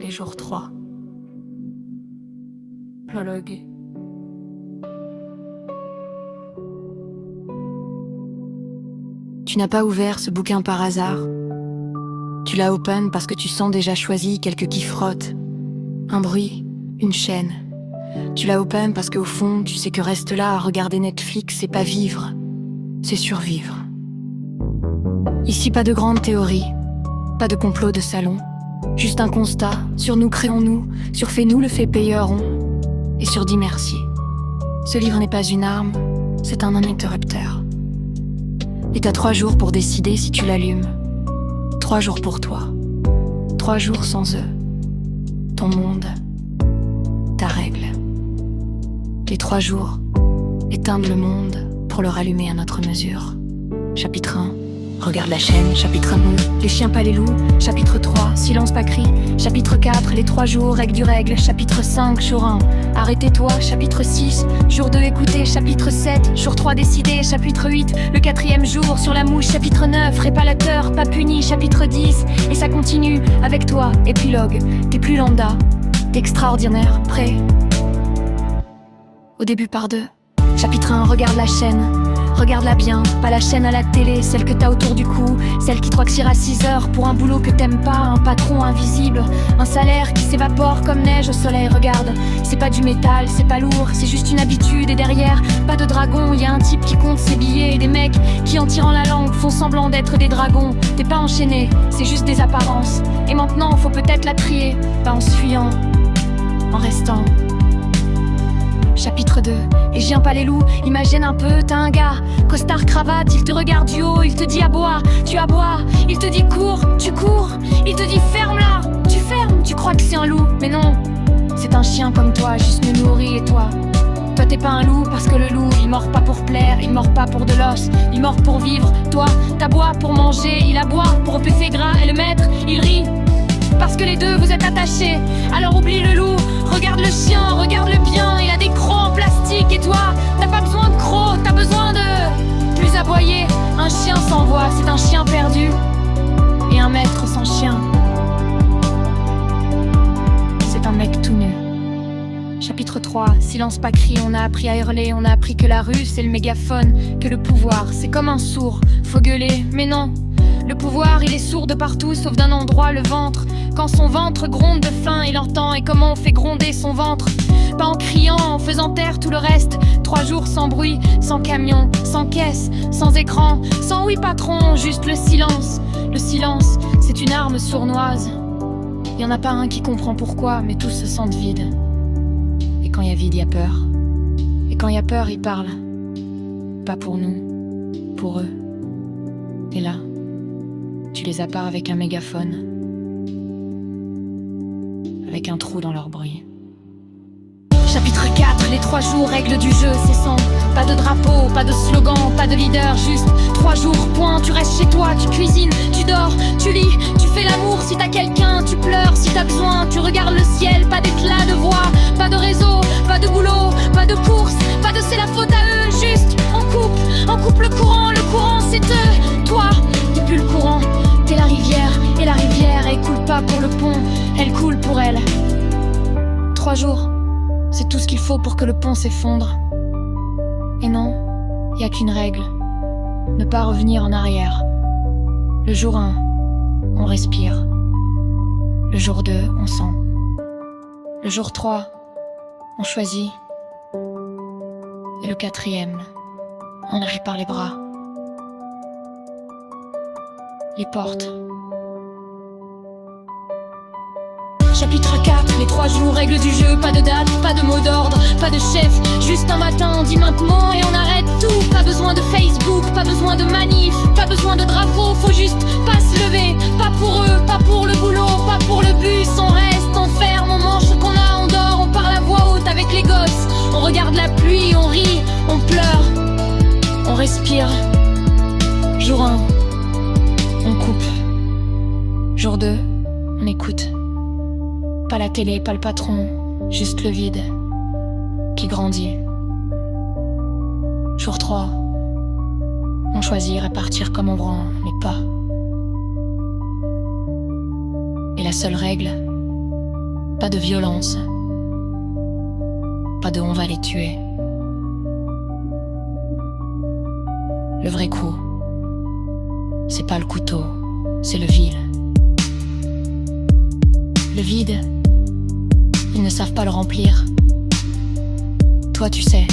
les jours 3. Prologue. Tu n'as pas ouvert ce bouquin par hasard. Tu l'as open parce que tu sens déjà choisi quelque qui frotte. Un bruit, une chaîne. Tu l'as open parce qu'au fond, tu sais que reste là à regarder Netflix, c'est pas vivre, c'est survivre. Ici, pas de grandes théories, pas de complot de salon. Juste un constat, sur nous créons-nous, sur fais-nous le fait payeur on, et sur dit merci. Ce livre n'est pas une arme, c'est un interrupteur. Et t'as 3 jours pour décider si tu l'allumes. 3 jours pour toi. 3 jours sans eux. Ton monde, ta règle. Les 3 jours, éteindre le monde pour le rallumer à notre mesure. Chapitre 1. Regarde la chaîne, chapitre 1, les chiens pas les loups, chapitre 3, silence pas cri, chapitre 4, les 3 jours, règle du règle, chapitre 5, jour 1, arrêtez-toi, chapitre 6, jour 2, écoutez, chapitre 7, jour 3, décidez, chapitre 8, le 4e jour, sur la mouche, chapitre 9, réparateur, pas puni, chapitre 10, et ça continue, avec toi, épilogue, t'es plus lambda, t'es extraordinaire, prêt. Au début par 2, chapitre 1, regarde la chaîne. Regarde-la bien, pas la chaîne à la télé, celle que t'as autour du cou, celle qui te roxire à 6 heures pour un boulot que t'aimes pas, un patron invisible, un salaire qui s'évapore comme neige au soleil, regarde. C'est pas du métal, c'est pas lourd, c'est juste une habitude et derrière, pas de dragon, y a un type qui compte ses billets et des mecs qui en tirant la langue font semblant d'être des dragons. T'es pas enchaîné, c'est juste des apparences. Et maintenant, faut peut-être la trier, pas en se fuyant, en restant. Chapitre 2, et je viens pas les loups, imagine un peu, t'as un gars, costard, cravate, il te regarde du haut, il te dit aboie, tu aboies, il te dit cours, tu cours, il te dit ferme là, tu fermes, tu crois que c'est un loup, mais non, c'est un chien comme toi, juste mieux nourri et toi. Toi t'es pas un loup parce que le loup, il mord pas pour plaire, il mord pas pour de l'os, il mord pour vivre, toi, t'aboies pour manger, il aboie pour repuffer gras et le maître, il rit. Parce que les deux vous êtes attachés, alors oublie le loup, regarde le chien, regarde-le bien, il a des crocs en plastique et toi, t'as pas besoin de crocs, t'as besoin de plus aboyer. Un chien sans voix, c'est un chien perdu, et un maître sans chien, c'est un mec tout nu. Chapitre 3, silence pas cri, on a appris à hurler, on a appris que la rue c'est le mégaphone, que le pouvoir c'est comme un sourd, faut gueuler, mais non. Le pouvoir, il est sourd de partout, sauf d'un endroit, le ventre. Quand son ventre gronde de faim, il entend. Et comment on fait gronder son ventre? Pas en criant, en faisant taire tout le reste. 3 jours sans bruit, sans camion, sans caisse, sans écran, sans oui patron, juste le silence. Le silence, c'est une arme sournoise. Y en a pas un qui comprend pourquoi, mais tous se sentent vides. Et quand y a vide, y a peur. Et quand y a peur, ils parlent. Pas pour nous, pour eux. Et là, tu les appares avec un mégaphone, avec un trou dans leur bruit. Chapitre 4, les 3 jours, règles du jeu, c'est sans. Pas de drapeau, pas de slogan, pas de leader, juste 3 jours, point, tu restes chez toi, tu cuisines, tu dors, tu lis, tu fais l'amour si t'as quelqu'un, tu pleures si t'as besoin, tu regardes le ciel, pas d'éclat de voix, pas de réseau, pas de boulot, pas de course, pas de c'est la faute à eux, juste on coupe le courant c'est eux, toi, t'es plus le courant, t'es la rivière, et la rivière, elle coule pas pour le pont, elle coule pour elle. 3 jours, c'est tout ce qu'il faut pour que le pont s'effondre. Et non, y a qu'une règle, ne pas revenir en arrière. Le jour 1, on respire. Le jour 2, on sent. Le jour 3, on choisit. Et le 4e, on arrive par les bras. Les portes. Chapitre 4, les 3 jours, règles du jeu, pas de date, pas de mot d'ordre, pas de chef, juste un matin, on dit maintenant et on arrête tout. Pas besoin de Facebook, pas besoin de manif, pas besoin de drapeau, faut juste pas se lever. Pas pour eux, pas pour le boulot, pas pour le bus, on reste, on ferme, on mange ce qu'on a, on dort, on parle à voix haute avec les gosses. On regarde la pluie, on rit, on pleure, on respire. Jour 1, on coupe. Jour 2, on écoute. Pas la télé, pas le patron, juste le vide qui grandit. Jour 3, on choisit répartir comme on branle, mais pas. Et la seule règle, Pas de violence. Pas de on va les tuer. Le vrai coup, c'est pas le couteau, c'est le vide. Le vide, ils ne savent pas le remplir. Toi, tu sais.